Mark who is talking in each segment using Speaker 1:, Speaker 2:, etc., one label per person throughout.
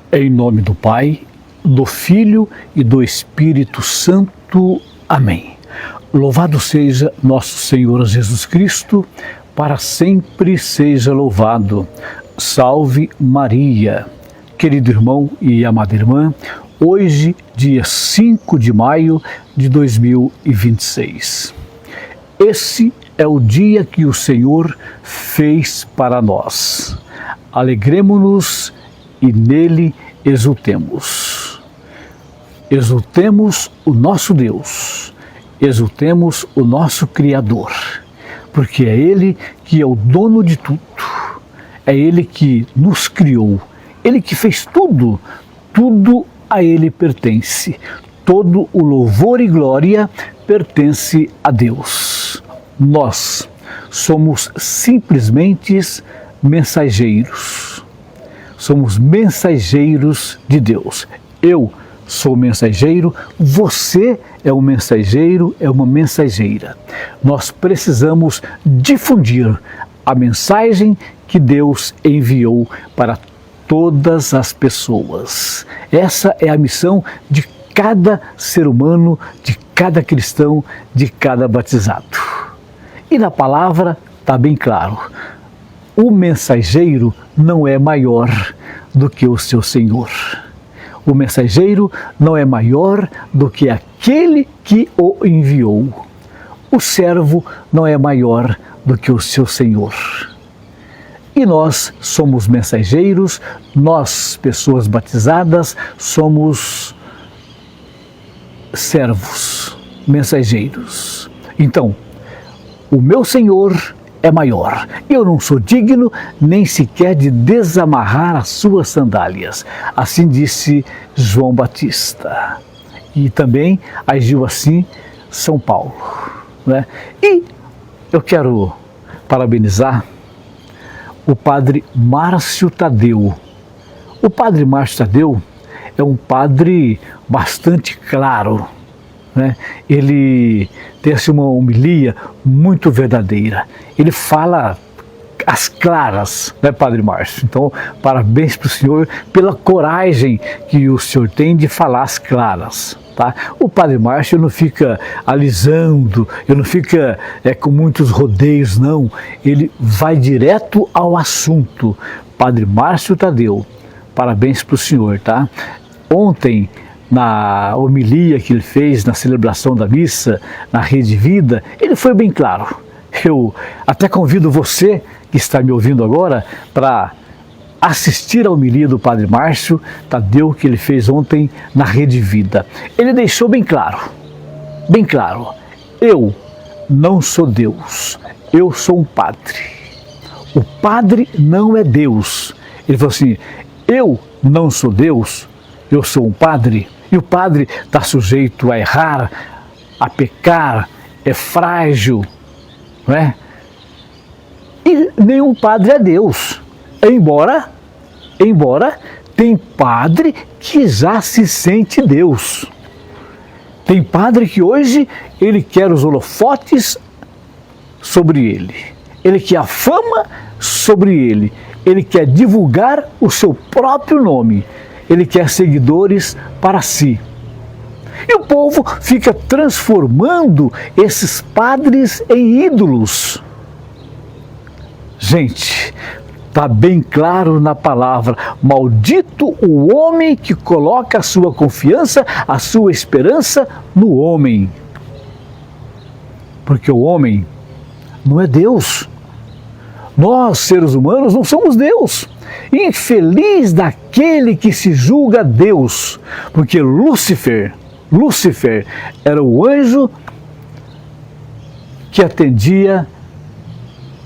Speaker 1: Em nome do Pai, do Filho e do Espírito Santo. Amém. Louvado seja nosso Senhor Jesus Cristo, para sempre seja louvado. Salve Maria. Querido irmão e amada irmã, hoje, dia 5 de maio de 2026. Esse é o dia que o Senhor fez para nós. Alegremo-nos e nele exultemos. Exultemos o nosso Deus, exultemos o nosso Criador, porque é Ele que é o dono de tudo, é Ele que nos criou, Ele que fez tudo, tudo a Ele pertence, todo o louvor e glória pertence a Deus. Nós somos simplesmente mensageiros. Somos mensageiros de Deus. Eu sou mensageiro, você é um mensageiro, é uma mensageira. Nós precisamos difundir a mensagem que Deus enviou para todas as pessoas. Essa é a missão de cada ser humano, de cada cristão, de cada batizado. E na palavra está bem claro. O mensageiro não é maior do que o seu Senhor. O mensageiro não é maior do que aquele que o enviou. O servo não é maior do que o seu Senhor. E nós somos mensageiros, nós, pessoas batizadas, somos servos, mensageiros. Então, o meu Senhor é maior. Eu não sou digno nem sequer de desamarrar as suas sandálias. Assim disse João Batista. E também agiu assim São Paulo, né? E eu quero parabenizar o padre Márcio Tadeu. O padre Márcio Tadeu é um padre bastante claro, né? Ele tem assim, uma homilia muito verdadeira. Ele fala as claras, né, Padre Márcio? Então, parabéns para o senhor pela coragem que o senhor tem de falar as claras. Tá? O Padre Márcio não fica alisando, ele não fica com muitos rodeios, não. Ele vai direto ao assunto. Padre Márcio Tadeu, parabéns para o senhor, tá? Ontem, na homilia que ele fez na celebração da missa, na Rede Vida, ele foi bem claro. Eu até convido você que está me ouvindo agora para assistir a homilia do Padre Márcio Tadeu que ele fez ontem na Rede Vida. Ele deixou bem claro, eu não sou Deus, eu sou um padre. O padre não é Deus. Ele falou assim, eu não sou Deus, eu sou um padre. E o padre está sujeito a errar, a pecar, é frágil, não é? E nenhum padre é Deus, embora tem padre que já se sente Deus. Tem padre que hoje ele quer os holofotes sobre ele, ele quer a fama sobre ele, ele quer divulgar o seu próprio nome. Ele quer seguidores para si. E o povo fica transformando esses padres em ídolos. Gente, está bem claro na palavra, maldito o homem que coloca a sua confiança, a sua esperança no homem. Porque o homem não é Deus. Nós, seres humanos, não somos Deus. Infeliz daquele que se julga Deus, porque Lúcifer era o anjo que atendia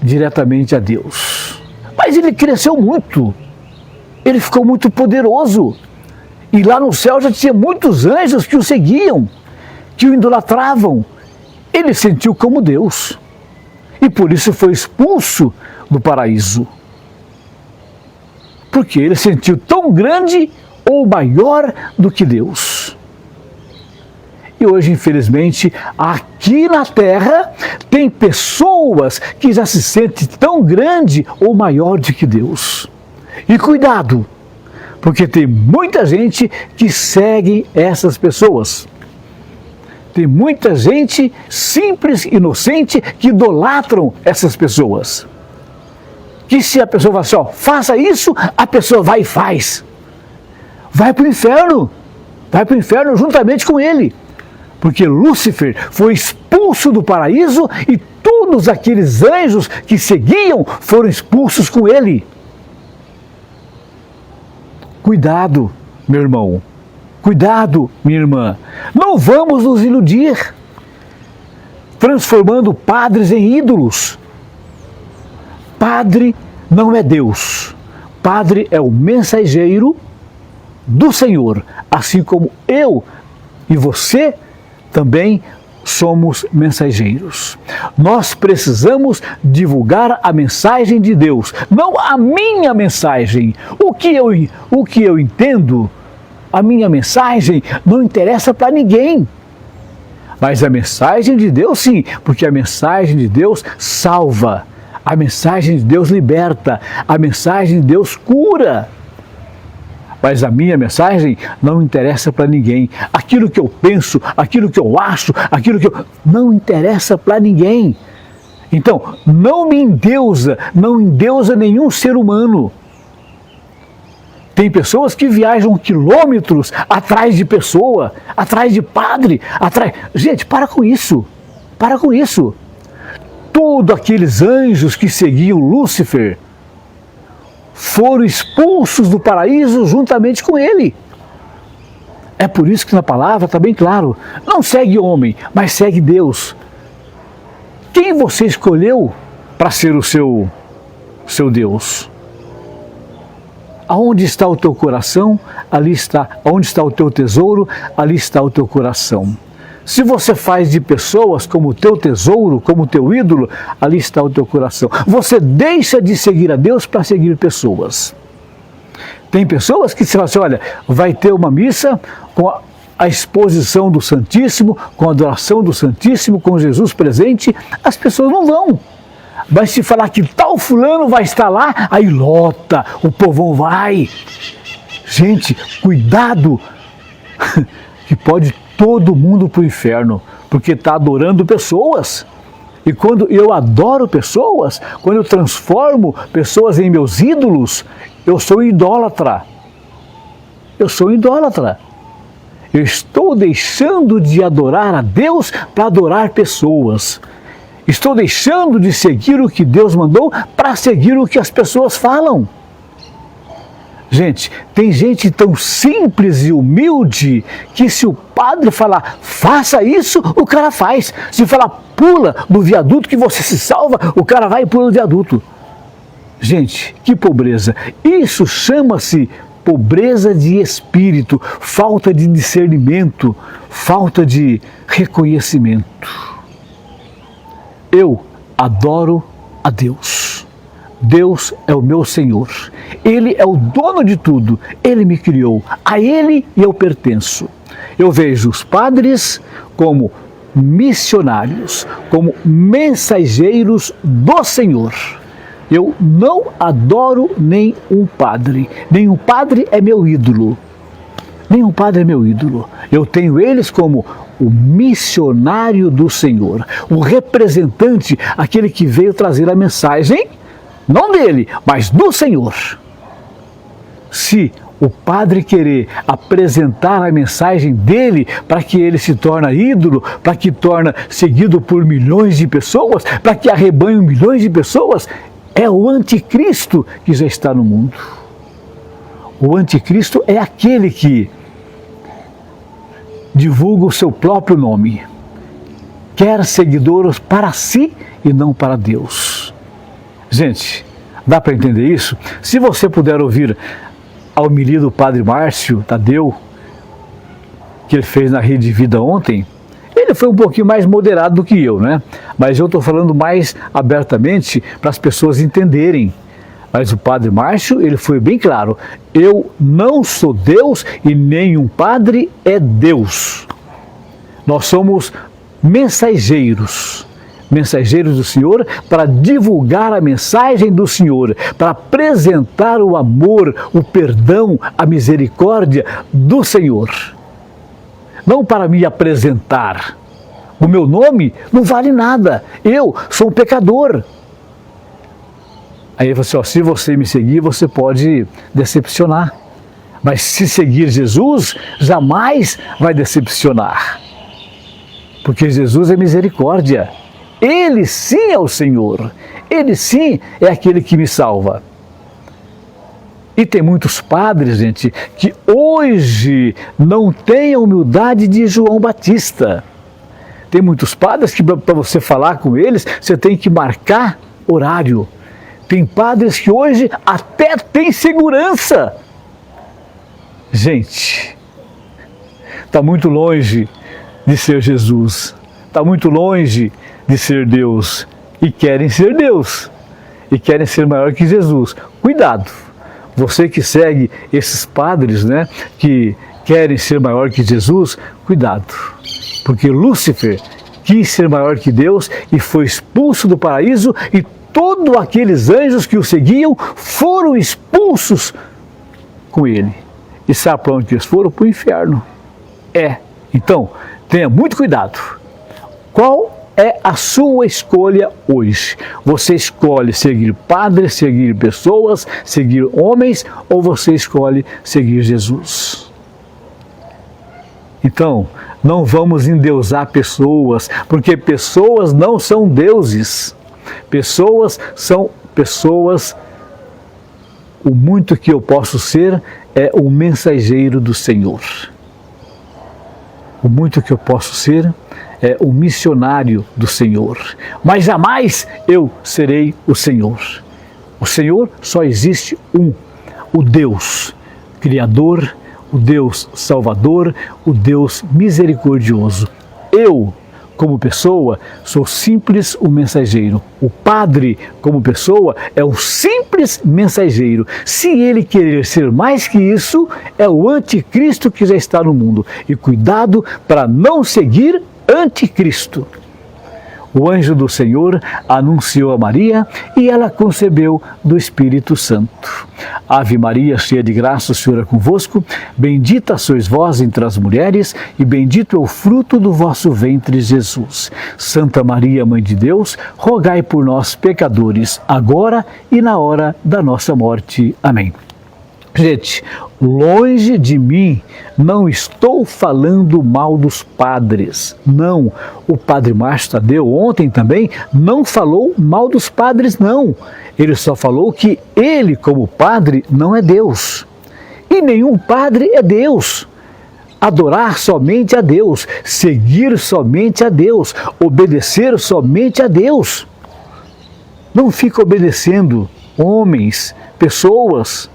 Speaker 1: diretamente a Deus. Mas ele cresceu muito, ele ficou muito poderoso, e lá no céu já tinha muitos anjos que o seguiam, que o idolatravam. Ele sentiu como Deus, e por isso foi expulso do paraíso. Porque ele sentiu tão grande ou maior do que Deus. E hoje, infelizmente, aqui na Terra, tem pessoas que já se sentem tão grande ou maior do que Deus. E cuidado, Porque tem muita gente que segue essas pessoas. Tem muita gente simples, inocente, que idolatram essas pessoas. Que se a pessoa fala assim, ó, faça isso, a pessoa vai e faz. Vai para o inferno. Vai para o inferno juntamente com ele. Porque Lúcifer foi expulso do paraíso e todos aqueles anjos que seguiam foram expulsos com ele. Cuidado, meu irmão. Cuidado, minha irmã. Não vamos nos iludir, transformando padres em ídolos. Padre não é Deus. Padre é o mensageiro do Senhor, assim como eu e você também somos mensageiros. Nós precisamos divulgar a mensagem de Deus, não a minha mensagem. O que eu entendo, a minha mensagem não interessa para ninguém. Mas a mensagem de Deus sim, porque a mensagem de Deus salva. A mensagem de Deus liberta, a mensagem de Deus cura. Mas a minha mensagem não interessa para ninguém. Aquilo que eu penso, aquilo que eu acho, não interessa para ninguém. Então, não me endeusa, não endeusa nenhum ser humano. Tem pessoas que viajam quilômetros atrás de pessoa, atrás de padre, atrás... Gente, para com isso. Para com isso. Todos aqueles anjos que seguiam Lúcifer foram expulsos do paraíso juntamente com ele. É por isso que na palavra está bem claro, não segue homem, mas segue Deus. Quem você escolheu para ser o seu Deus? Aonde está o teu coração, ali está. Onde está o teu tesouro, ali está o teu coração. Se você faz de pessoas como o teu tesouro, como o teu ídolo, ali está o teu coração. Você deixa de seguir a Deus para seguir pessoas. Tem pessoas que se falam assim, olha, vai ter uma missa com a exposição do Santíssimo, com a adoração do Santíssimo, com Jesus presente, as pessoas não vão. Mas se falar que tal fulano vai estar lá, aí lota, o povão vai. Gente, cuidado, que pode todo mundo para o inferno, porque está adorando pessoas. E quando eu adoro pessoas, quando eu transformo pessoas em meus ídolos, eu sou idólatra. Eu sou idólatra. Eu estou deixando de adorar a Deus para adorar pessoas. Estou deixando de seguir o que Deus mandou para seguir o que as pessoas falam. Gente, tem gente tão simples e humilde que se o padre falar, faça isso, o cara faz. Se falar, pula do viaduto que você se salva, o cara vai e pula do viaduto. Gente, que pobreza. Isso chama-se pobreza de espírito, falta de discernimento, falta de reconhecimento. Eu adoro a Deus. Deus é o meu Senhor. Ele é o dono de tudo. Ele me criou. A Ele eu pertenço. Eu vejo os padres como missionários, como mensageiros do Senhor. Eu não adoro nenhum padre. Nenhum padre é meu ídolo. Nenhum padre é meu ídolo. Eu tenho eles como o missionário do Senhor. O representante, aquele que veio trazer a mensagem, não dele, mas do Senhor. Se o padre querer apresentar a mensagem dele para que ele se torne ídolo, para que torne seguido por milhões de pessoas, para que arrebanhe milhões de pessoas, é o anticristo que já está no mundo. O anticristo é aquele que divulga o seu próprio nome, quer seguidores para si e não para Deus. Gente, dá para entender isso? Se você puder ouvir a homilia do Padre Márcio Tadeu, que ele fez na Rede Vida ontem, ele foi um pouquinho mais moderado do que eu, né? Mas eu estou falando mais abertamente para as pessoas entenderem. Mas o Padre Márcio, ele foi bem claro, eu não sou Deus e nenhum padre é Deus. Nós somos mensageiros, mensageiros do Senhor para divulgar a mensagem do Senhor, para apresentar o amor, o perdão, a misericórdia do Senhor. Não para me apresentar. O meu nome não vale nada. Eu sou um pecador. Aí você, se você me seguir, você pode decepcionar. Mas se seguir Jesus, jamais vai decepcionar. Porque Jesus é misericórdia. Ele sim é o Senhor. Ele sim é aquele que me salva. E tem muitos padres, gente, que hoje não têm a humildade de João Batista. Tem muitos padres que para você falar com eles, você tem que marcar horário. Tem padres que hoje até têm segurança. Gente, está muito longe de ser Jesus. Está muito longe de ser Deus. E querem ser Deus. E querem ser maior que Jesus. Cuidado. Você que segue esses padres, né, que querem ser maior que Jesus, cuidado. Porque Lúcifer quis ser maior que Deus e foi expulso do paraíso e todos aqueles anjos que o seguiam foram expulsos com ele. E sabe para onde eles foram? Para o inferno. Então, tenha muito cuidado. Qual é a sua escolha hoje? Você escolhe seguir padres, seguir pessoas, seguir homens, ou você escolhe seguir Jesus? Então, não vamos endeusar pessoas, porque pessoas não são deuses. Pessoas são pessoas. O muito que eu posso ser é o mensageiro do Senhor. O muito que eu posso ser é o missionário do Senhor. Mas jamais eu serei o Senhor. O Senhor só existe um, o Deus Criador, o Deus Salvador, o Deus misericordioso. Eu, como pessoa, sou simples o mensageiro. O padre, como pessoa, é um simples mensageiro. Se ele querer ser mais que isso, é o anticristo que já está no mundo. E cuidado para não seguir anticristo. O anjo do Senhor anunciou a Maria e ela concebeu do Espírito Santo. Ave Maria, cheia de graça, o Senhor é convosco. Bendita sois vós entre as mulheres e bendito é o fruto do vosso ventre, Jesus. Santa Maria, Mãe de Deus, rogai por nós, pecadores, agora e na hora da nossa morte. Amém. Gente, longe de mim, não estou falando mal dos padres. Não, o padre Márcio Tadeu ontem também não falou mal dos padres, não. Ele só falou que ele, como padre, não é Deus. E nenhum padre é Deus. Adorar somente a Deus, seguir somente a Deus, obedecer somente a Deus. Não fica obedecendo homens, pessoas,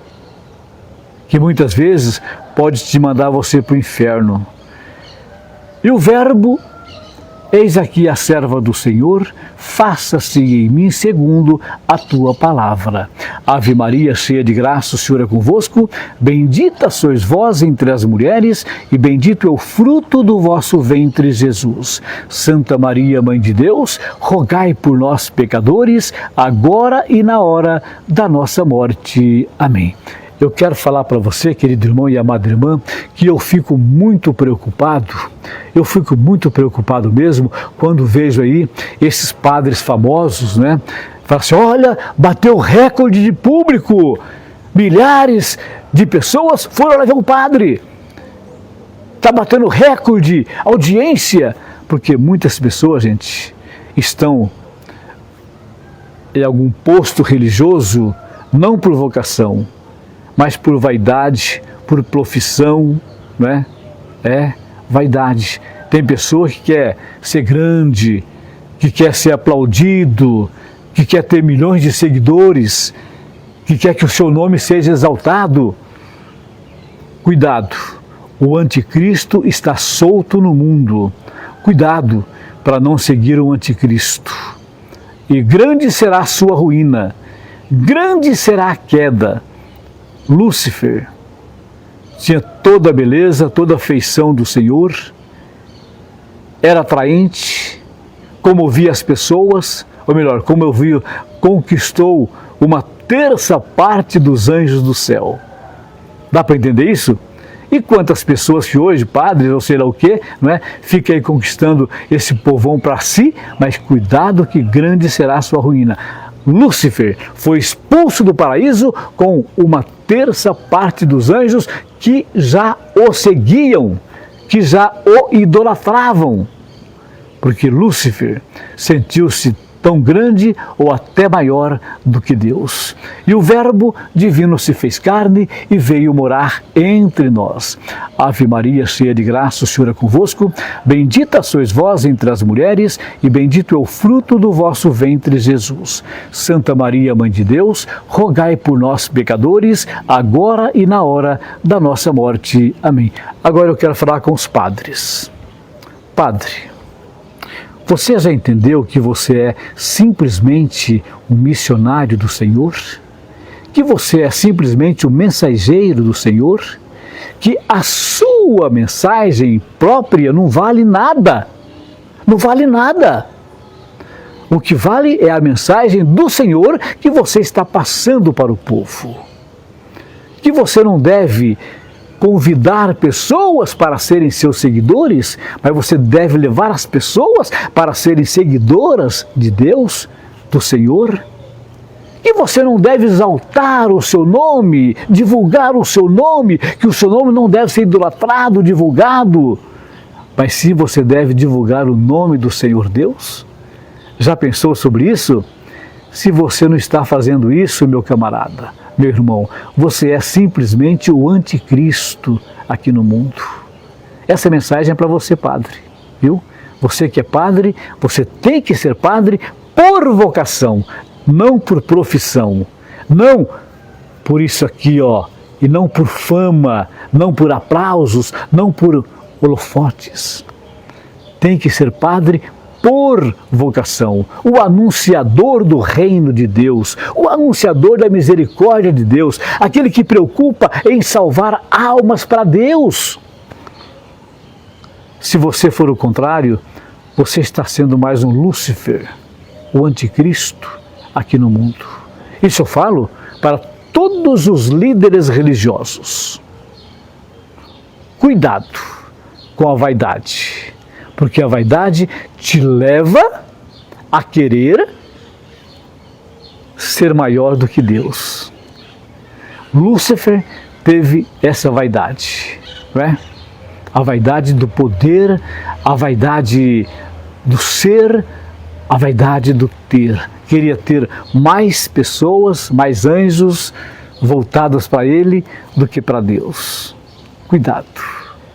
Speaker 1: que muitas vezes pode te mandar você para o inferno. E o verbo, eis aqui a serva do Senhor, faça-se em mim segundo a tua palavra. Ave Maria, cheia de graça, o Senhor é convosco, bendita sois vós entre as mulheres, e bendito é o fruto do vosso ventre, Jesus. Santa Maria, Mãe de Deus, rogai por nós, pecadores, agora e na hora da nossa morte. Amém. Eu quero falar para você, querido irmão e amada irmã, que eu fico muito preocupado mesmo, quando vejo aí esses padres famosos, né? Fala assim, olha, bateu recorde de público, milhares de pessoas foram lá ver um padre. Está batendo recorde, audiência, porque muitas pessoas, gente, estão em algum posto religioso, não por vocação, mas por vaidade, por profissão, né? Vaidade. Tem pessoa que quer ser grande, que quer ser aplaudido, que quer ter milhões de seguidores, que quer que o seu nome seja exaltado. Cuidado, o anticristo está solto no mundo. Cuidado para não seguir o anticristo. E grande será a sua ruína, grande será a queda. Lúcifer tinha toda a beleza, toda a feição do Senhor, era atraente, comovia as pessoas, ou melhor, conquistou uma terça parte dos anjos do céu. Dá para entender isso? E quantas pessoas que hoje, padres ou sei lá o quê, não é, fica aí conquistando esse povão para si, mas cuidado que grande será a sua ruína. Lúcifer foi expulso do paraíso com uma terça parte dos anjos que já o seguiam, que já o idolatravam, porque Lúcifer sentiu-se tão grande ou até maior do que Deus. E o Verbo divino se fez carne e veio morar entre nós. Ave Maria, cheia de graça, o Senhor é convosco. Bendita sois vós entre as mulheres e bendito é o fruto do vosso ventre, Jesus. Santa Maria, Mãe de Deus, rogai por nós, pecadores, agora e na hora da nossa morte. Amém. Agora eu quero falar com os padres. Padre, você já entendeu que você é simplesmente um missionário do Senhor? Que você é simplesmente um mensageiro do Senhor? Que a sua mensagem própria não vale nada? Não vale nada. O que vale é a mensagem do Senhor que você está passando para o povo. Que você não deve convidar pessoas para serem seus seguidores, mas você deve levar as pessoas para serem seguidoras de Deus, do Senhor. E você não deve exaltar o seu nome, divulgar o seu nome, que o seu nome não deve ser idolatrado, divulgado, mas sim você deve divulgar o nome do Senhor Deus. Já pensou sobre isso? Se você não está fazendo isso, meu camarada, meu irmão, você é simplesmente o anticristo aqui no mundo. Essa mensagem é para você, padre, viu? Você que é padre, você tem que ser padre por vocação, não por profissão, não por isso aqui, ó, e não por fama, não por aplausos, não por holofotes. Tem que ser padre por vocação, o anunciador do reino de Deus, o anunciador da misericórdia de Deus, aquele que preocupa em salvar almas para Deus. Se você for o contrário, você está sendo mais um Lúcifer, o anticristo aqui no mundo. Isso eu falo para todos os líderes religiosos. Cuidado com a vaidade, porque a vaidade te leva a querer ser maior do que Deus. Lúcifer teve essa vaidade, não é? A vaidade do poder, a vaidade do ser, a vaidade do ter. Queria ter mais pessoas, mais anjos voltados para ele do que para Deus. Cuidado,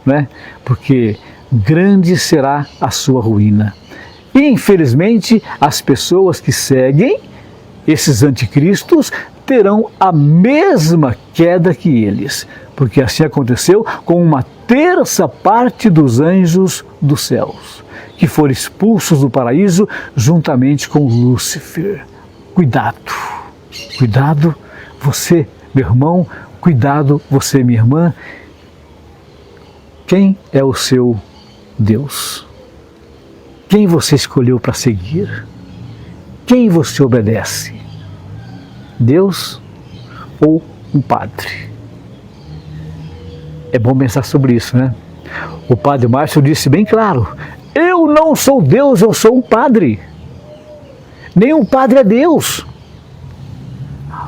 Speaker 1: né? Porque grande será a sua ruína. E, infelizmente, as pessoas que seguem esses anticristos terão a mesma queda que eles, porque assim aconteceu com uma terça parte dos anjos dos céus, que foram expulsos do paraíso juntamente com Lúcifer. Cuidado, cuidado você, meu irmão, cuidado você, minha irmã. Quem é o seu Deus? Quem você escolheu para seguir? Quem você obedece? Deus ou um padre? É bom pensar sobre isso, né? O padre Márcio disse bem claro: eu não sou Deus, eu sou um padre. Nenhum padre é Deus.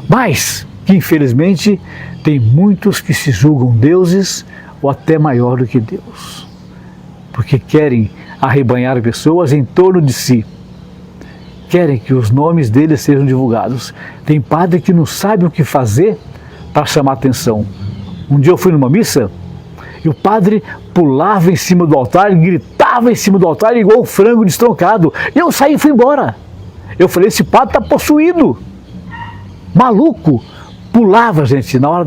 Speaker 1: Mas que infelizmente tem muitos que se julgam deuses ou até maior do que Deus, porque querem arrebanhar pessoas em torno de si, querem que os nomes deles sejam divulgados. Tem padre que não sabe o que fazer para chamar atenção. Um dia eu fui numa missa e o padre pulava em cima do altar, gritava em cima do altar igual um frango destroncado. E eu saí e fui embora. Eu falei, esse padre está possuído, maluco. Pulava, gente, na hora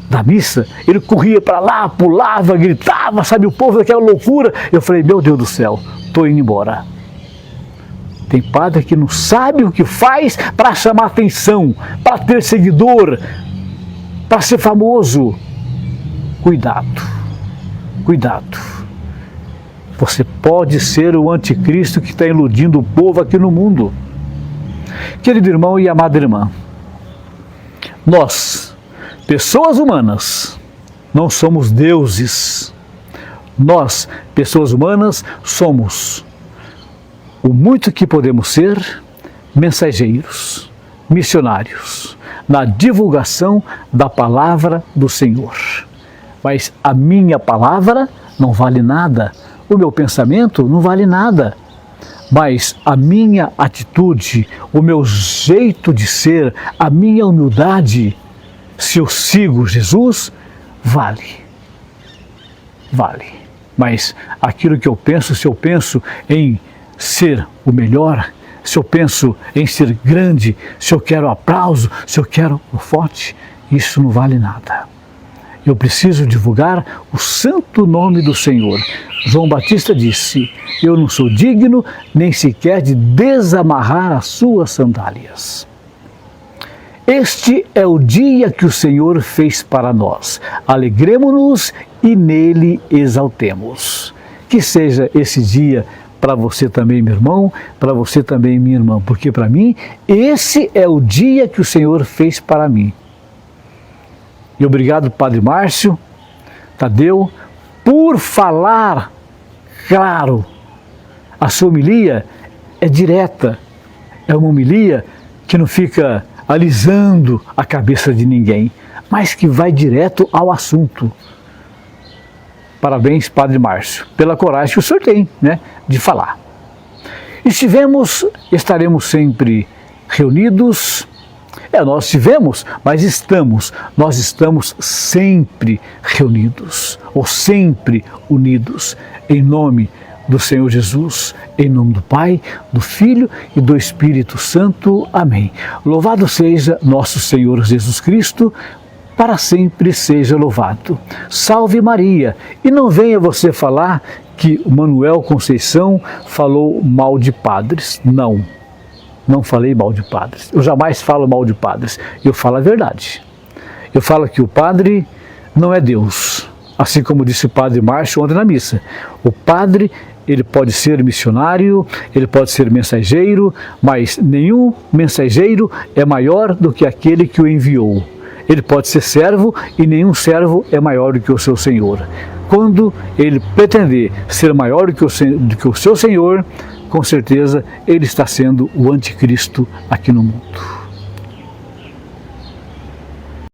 Speaker 1: da missa, ele corria para lá, pulava, gritava, sabe, o povo daquela loucura. Eu falei, meu Deus do céu, estou indo embora. Tem padre que não sabe o que faz para chamar atenção, para ter seguidor, para ser famoso. Cuidado, cuidado. Você pode ser o anticristo que está iludindo o povo aqui no mundo. Querido irmão e amada irmã, nós, pessoas humanas, não somos deuses. Nós, pessoas humanas, somos o muito que podemos ser mensageiros, missionários, na divulgação da palavra do Senhor. Mas a minha palavra não vale nada, o meu pensamento não vale nada, mas a minha atitude, o meu jeito de ser, a minha humildade, se eu sigo Jesus, vale. Vale. Mas aquilo que eu penso, se eu penso em ser o melhor, se eu penso em ser grande, se eu quero aplauso, se eu quero o forte, isso não vale nada. Eu preciso divulgar o santo nome do Senhor. João Batista disse: eu não sou digno nem sequer de desamarrar as suas sandálias. Este é o dia que o Senhor fez para nós. Alegremo-nos e nele exaltemos. Que seja esse dia para você também, meu irmão, para você também, minha irmã, porque para mim, esse é o dia que o Senhor fez para mim. E obrigado, Padre Márcio, Tadeu, por falar claro. A sua homilia é direta, é uma homilia que não fica alisando a cabeça de ninguém, mas que vai direto ao assunto. Parabéns, Padre Márcio, pela coragem que o senhor tem, né, de falar. Estaremos sempre reunidos. Nós tivemos, mas nós estamos sempre reunidos, ou sempre unidos, em nome do Senhor Jesus, em nome do Pai, do Filho e do Espírito Santo. Amém. Louvado seja nosso Senhor Jesus Cristo, para sempre seja louvado. Salve Maria! E não venha você falar que o Manuel Conceição falou mal de padres. Não falei mal de padres. Eu jamais falo mal de padres. Eu falo a verdade. Eu falo que o padre não é Deus. Assim como disse o Padre Márcio ontem na missa. O padre, ele pode ser missionário, ele pode ser mensageiro, mas nenhum mensageiro é maior do que aquele que o enviou. Ele pode ser servo e nenhum servo é maior do que o seu Senhor. Quando ele pretender ser maior do que o seu Senhor, com certeza ele está sendo o anticristo aqui no mundo.